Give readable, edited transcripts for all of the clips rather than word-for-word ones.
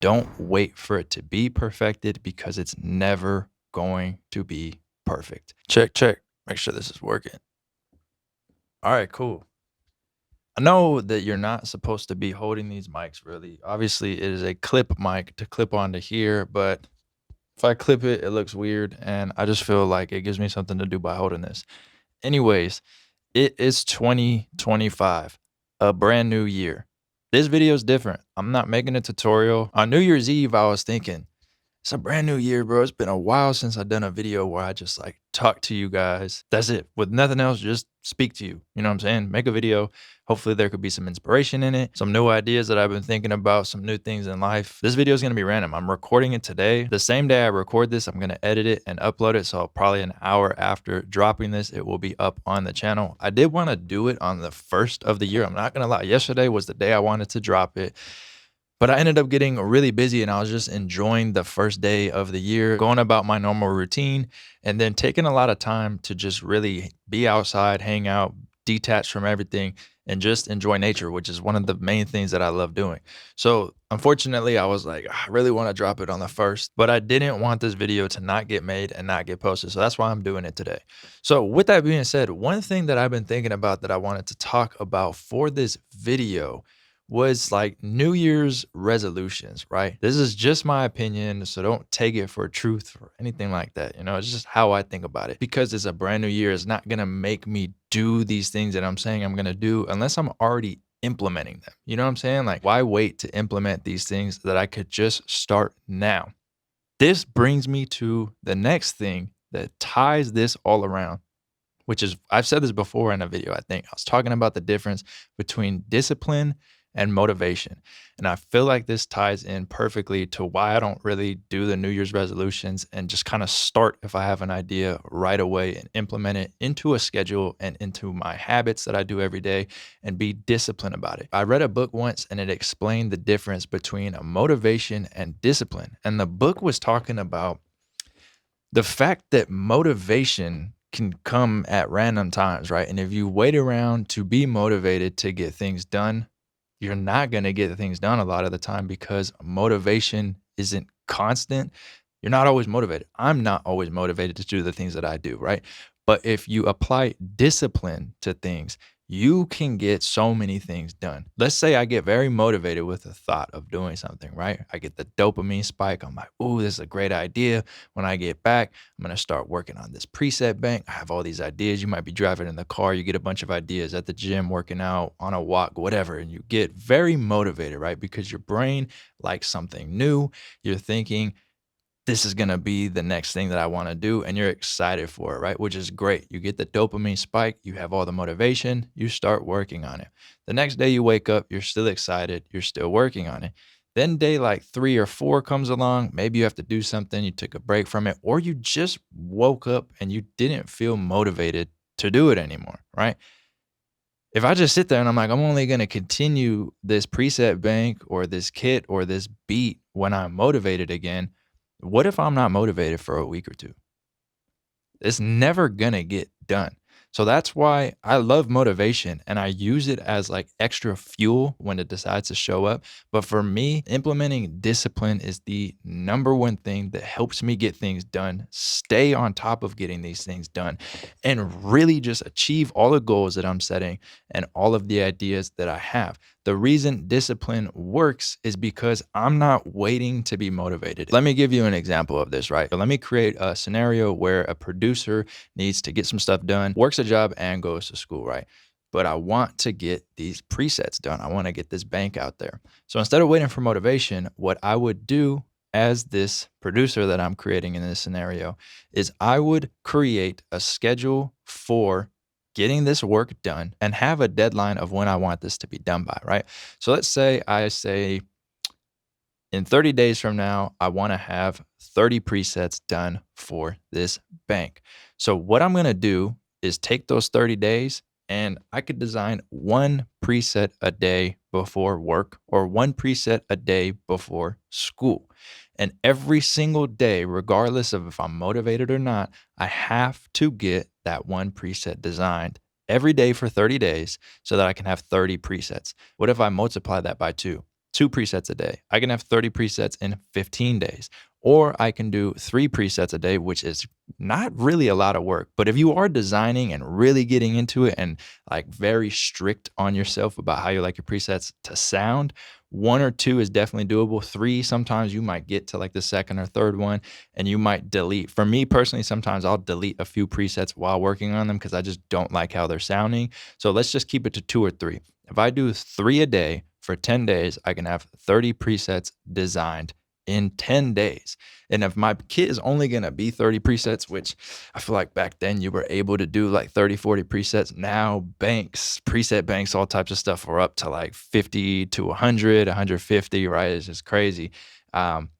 Don't wait for it to be perfected because it's never going to be perfect. Check, check. Make sure this is working. All right, cool. I know that you're not supposed to be holding these mics really. Obviously, it is a clip mic to clip onto here, but if I clip it, it looks weird. And I just feel like it gives me something to do by holding this. Anyways, it is 2025, a brand new year. This video is different. I'm not making a tutorial. On New Year's Eve, I was thinking, it's a brand new year, bro. It's been a while since I've done a video where I just like talk to you guys. That's it. With nothing else, just speak to you. You know what I'm saying? Make a video. Hopefully there could be some inspiration in it, some new ideas that I've been thinking about, some new things in life. This video is going to be random. I'm recording it today. The same day I record this, I'm going to edit it and upload it. So probably an hour after dropping this, it will be up on the channel. I did want to do it on the first of the year. I'm not going to lie. Yesterday was the day I wanted to drop it. But I ended up getting really busy and I was just enjoying the first day of the year, going about my normal routine, and then taking a lot of time to just really be outside, hang out, detach from everything, and just enjoy nature, which is one of the main things that I love doing. So unfortunately, I was like, I really want to drop it on the first, but I didn't want this video to not get made and not get posted. So that's why I'm doing it today. So with that being said, one thing that I've been thinking about that I wanted to talk about for this video was like New Year's resolutions, right? This is just my opinion, so don't take it for truth or anything like that. You know, it's just how I think about it. Because it's a brand new year, it's not gonna make me do these things that I'm saying I'm gonna do unless I'm already implementing them. You know what I'm saying? Like, why wait to implement these things that I could just start now? This brings me to the next thing that ties this all around, which is I've said this before in a video, I think. I was talking about the difference between discipline and motivation. And I feel like this ties in perfectly to why I don't really do the New Year's resolutions and just kind of start if I have an idea right away and implement it into a schedule and into my habits that I do every day and be disciplined about it. I read a book once and it explained the difference between a motivation and discipline. And the book was talking about the fact that motivation can come at random times, right? And if you wait around to be motivated to get things done, you're not going to get things done a lot of the time because motivation isn't constant. You're not always motivated. I'm not always motivated to do the things that I do, right? But if you apply discipline to things, you can get so many things done. Let's say I get very motivated with the thought of doing something, right? I get the dopamine spike. I'm like, oh, this is a great idea. When I get back, I'm going to start working on this preset bank. I have all these ideas. You might be driving in the car. You get a bunch of ideas at the gym, working out, on a walk, whatever. And you get very motivated, right? Because your brain likes something new. You're thinking, this is going to be the next thing that I want to do. And you're excited for it, right? Which is great. You get the dopamine spike. You have all the motivation. You start working on it. The next day you wake up, you're still excited. You're still working on it. Then day like 3 or 4 comes along. Maybe you have to do something. You took a break from it, or you just woke up and you didn't feel motivated to do it anymore, right? If I just sit there and I'm like, I'm only going to continue this preset bank or this kit or this beat when I'm motivated again, what if I'm not motivated for a week or 2? It's never gonna get done. So that's why I love motivation and I use it as like extra fuel when it decides to show up. But for me, implementing discipline is the number one thing that helps me get things done, stay on top of getting these things done, and really just achieve all the goals that I'm setting and all of the ideas that I have. The reason discipline works is because I'm not waiting to be motivated. Let me give you an example of this, right? Let me create a scenario where a producer needs to get some stuff done, works a job and goes to school, right? But I want to get these presets done. I want to get this bank out there. So instead of waiting for motivation, what I would do as this producer that I'm creating in this scenario is I would create a schedule for getting this work done and have a deadline of when I want this to be done by, right? So let's say I say in 30 days from now, I want to have 30 presets done for this bank. So what I'm going to do is take those 30 days and I could design one preset a day before work or one preset a day before school. And every single day, regardless of if I'm motivated or not, I have to get that one preset designed every day for 30 days so that I can have 30 presets. What if I multiply that by 2? 2 presets a day. I can have 30 presets in 15 days. Or I can do 3 presets a day, which is not really a lot of work. But if you are designing and really getting into it and like very strict on yourself about how you like your presets to sound, 1 or 2 is definitely doable. 3, sometimes you might get to like the second or third one and you might delete. For me personally, sometimes I'll delete a few presets while working on them because I just don't like how they're sounding. So let's just keep it to 2 or 3. If I do 3 a day for 10 days, I can have 30 presets designed in 10 days. And if my kit is only going to be 30 presets, which I feel like back then you were able to do like 30, 40 presets. Now banks, preset banks, all types of stuff are up to like 50 to 100, 150, right? It's just crazy. Um,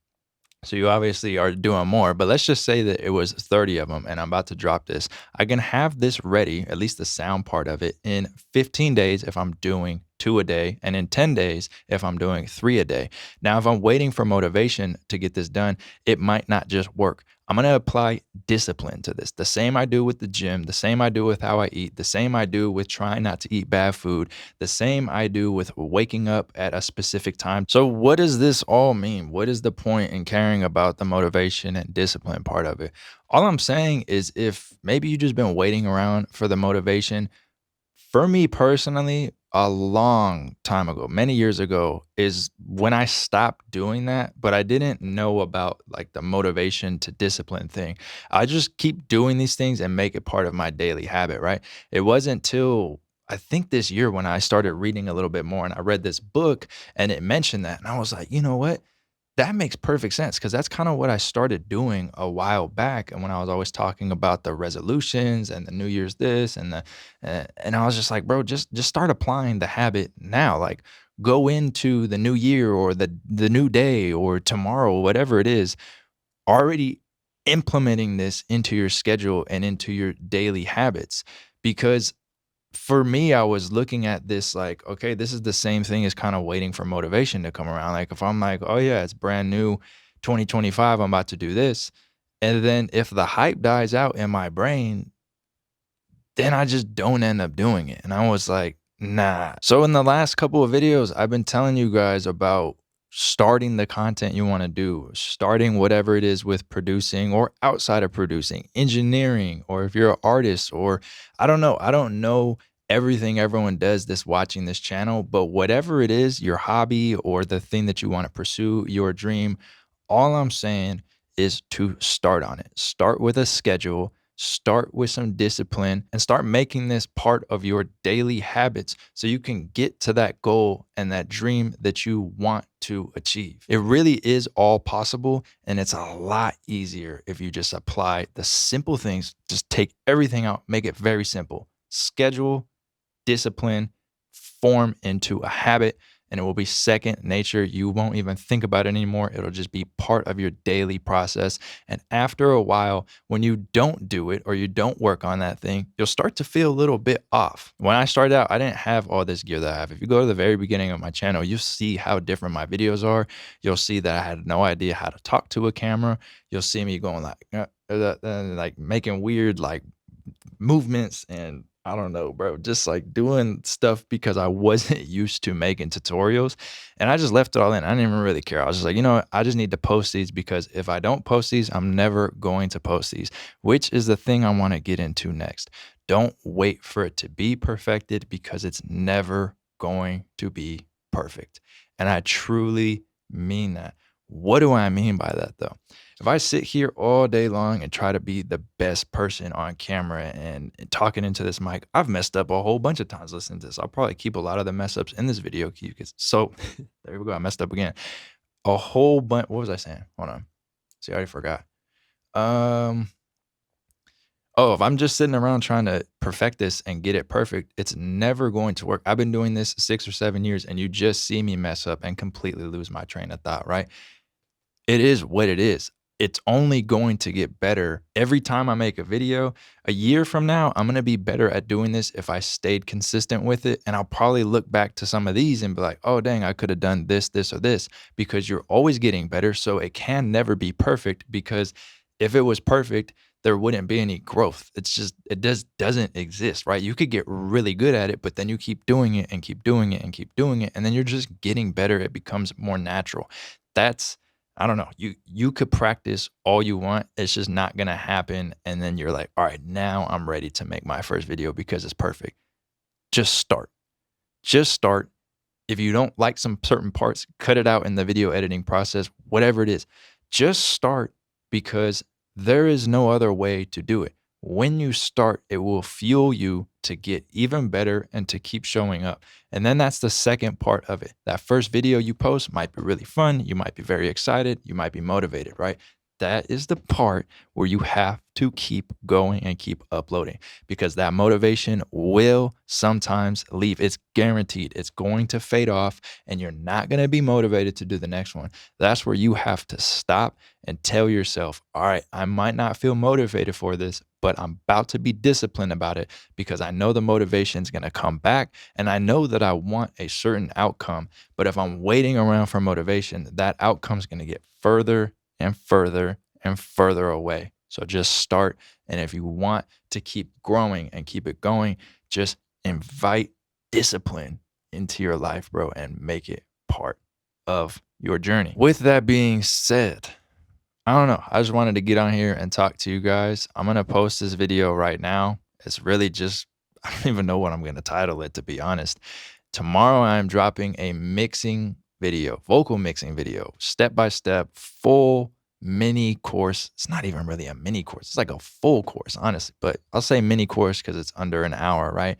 so you obviously are doing more, but let's just say that it was 30 of them and I'm about to drop this. I can have this ready, at least the sound part of it, in 15 days if I'm doing 2 a day, and in 10 days if I'm doing 3 a day. Now, if I'm waiting for motivation to get this done, it might not just work. I'm going to apply discipline to this. The same I do with the gym, the same I do with how I eat, the same I do with trying not to eat bad food, the same I do with waking up at a specific time. So, what does this all mean? What is the point in caring about the motivation and discipline part of it? All I'm saying is if maybe you just been waiting around for the motivation, for me personally, a long time ago, many years ago, is when I stopped doing that, but I didn't know about like the motivation to discipline thing. I just keep doing these things and make it part of my daily habit, right? It wasn't till I think this year when I started reading a little bit more and I read this book and it mentioned that. And I was like, you know what? That makes perfect sense because that's kind of what I started doing a while back, and when I was always talking about the resolutions and the New Year's this and and I was just like, "Bro, just start applying the habit now, like, go into the new year or the new day or tomorrow, whatever it is, already implementing this into your schedule and into your daily habits," because for me, I was looking at this like, okay, this is the same thing as kind of waiting for motivation to come around. Like if I'm like, oh yeah, it's brand new 2025, I'm about to do this. And then if the hype dies out in my brain, then I just don't end up doing it. And I was like, nah. So in the last couple of videos, I've been telling you guys about starting the content you want to do, starting whatever it is with producing or outside of producing, engineering, or if you're an artist, or I don't know everything everyone does that's watching this channel, but whatever it is, your hobby or the thing that you want to pursue, your dream, all I'm saying is to start on it. Start with a schedule, start with some discipline, and start making this part of your daily habits so you can get to that goal and that dream that you want to achieve. It really is all possible, and it's a lot easier if you just apply the simple things. Just take everything out, make it very simple. Schedule, discipline, form into a habit, and it will be second nature. You won't even think about it anymore. It'll just be part of your daily process. And after a while, when you don't do it or you don't work on that thing, you'll start to feel a little bit off. When I started out, I didn't have all this gear that I have. If you go to the very beginning of my channel, you'll see how different my videos are. You'll see that I had no idea how to talk to a camera. You'll see me going like making weird like movements, and I don't know, bro, just like doing stuff because I wasn't used to making tutorials, and I just left it all in. I didn't even really care. I was just like, you know what? I just need to post these because if I don't post these, I'm never going to post these, which is the thing I want to get into next. Don't wait for it to be perfected because it's never going to be perfect. And I truly mean that. What do I mean by that though? If I sit here all day long and try to be the best person on camera and talking into this mic, I've messed up a whole bunch of times listening to this. I'll probably keep a lot of the mess ups in this video. So there we go. I messed up again. A whole bunch. What was I saying? Hold on. See, I already forgot. Um, oh, if I'm just sitting around trying to perfect this and get it perfect, it's never going to work. I've been doing this 6 or 7 years and you just see me mess up and completely lose my train of thought, right? It is what it is. It's only going to get better every time I make a video. A year from now, I'm going to be better at doing this if I stayed consistent with it. And I'll probably look back to some of these and be like, oh, dang, I could have done this, this, or this, because you're always getting better. So it can never be perfect because If it was perfect, there wouldn't be any growth. It just doesn't exist, right? You could get really good at it, but then you keep doing it and keep doing it and keep doing it, and then you're just getting better. It becomes more natural. That's I don't know. You could practice all you want. It's just not gonna happen. And then you're like, all right, now I'm ready to make my first video because it's perfect. Just start. Just start. If you don't like some certain parts, cut it out in the video editing process, whatever it is. Just start because there is no other way to do it. When you start, it will fuel you to get even better and to keep showing up. And then that's the second part of it. That first video you post might be really fun. You might be very excited. You might be motivated, right? That is the part where you have to keep going and keep uploading because that motivation will sometimes leave. It's guaranteed. It's going to fade off and you're not going to be motivated to do the next one. That's where you have to stop and tell yourself, all right, I might not feel motivated for this, but I'm about to be disciplined about it because I know the motivation is going to come back and I know that I want a certain outcome. But if I'm waiting around for motivation, that outcome is going to get further and further and further away. So just start. And if you want to keep growing and keep it going, just invite discipline into your life, bro, and make it part of your journey. With that being said, I don't know. I just wanted to get on here and talk to you guys. I'm going to post this video right now. It's really just, I don't even know what I'm going to title it, to be honest. Tomorrow, I'm dropping a mixing video, vocal mixing video, step by step, full mini course. It's not even really a mini course. It's like a full course, honestly, but I'll say mini course because it's under an hour, right?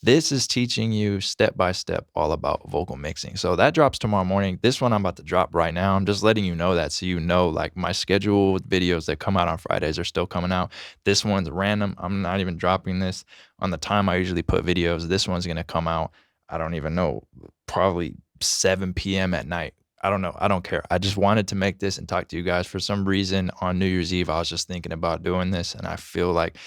This is teaching you step by step all about vocal mixing. So that drops tomorrow morning. This one I'm about to drop right now. I'm just letting you know that so you know, like, my scheduled videos that come out on Fridays are still coming out. This one's random. I'm not even dropping this on the time I usually put videos. This one's going to come out, I don't even know, probably 7 p.m. at night. I don't know. I don't care. I just wanted to make this and talk to you guys. For some reason, on New Year's Eve, I was just thinking about doing this, and I feel like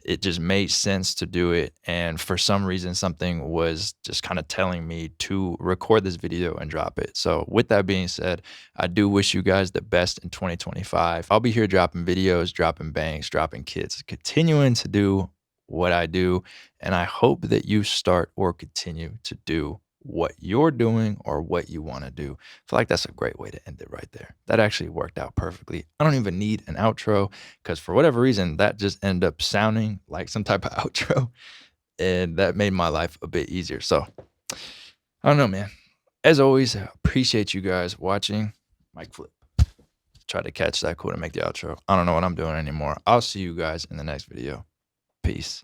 it just made sense to do it. And for some reason, something was just kind of telling me to record this video and drop it. So with that being said, I do wish you guys the best in 2025. I'll be here dropping videos, dropping bangs, dropping kits, continuing to do what I do. And I hope that you start or continue to do what you're doing or what you want to do. I feel like that's a great way to end it right there. That actually worked out perfectly. I don't even need an outro because for whatever reason, that just ended up sounding like some type of outro. And that made my life a bit easier. So I don't know, man. As always, I appreciate you guys watching. Mic flip. Try to catch that cool to make the outro. I don't know what I'm doing anymore. I'll see you guys in the next video. Peace.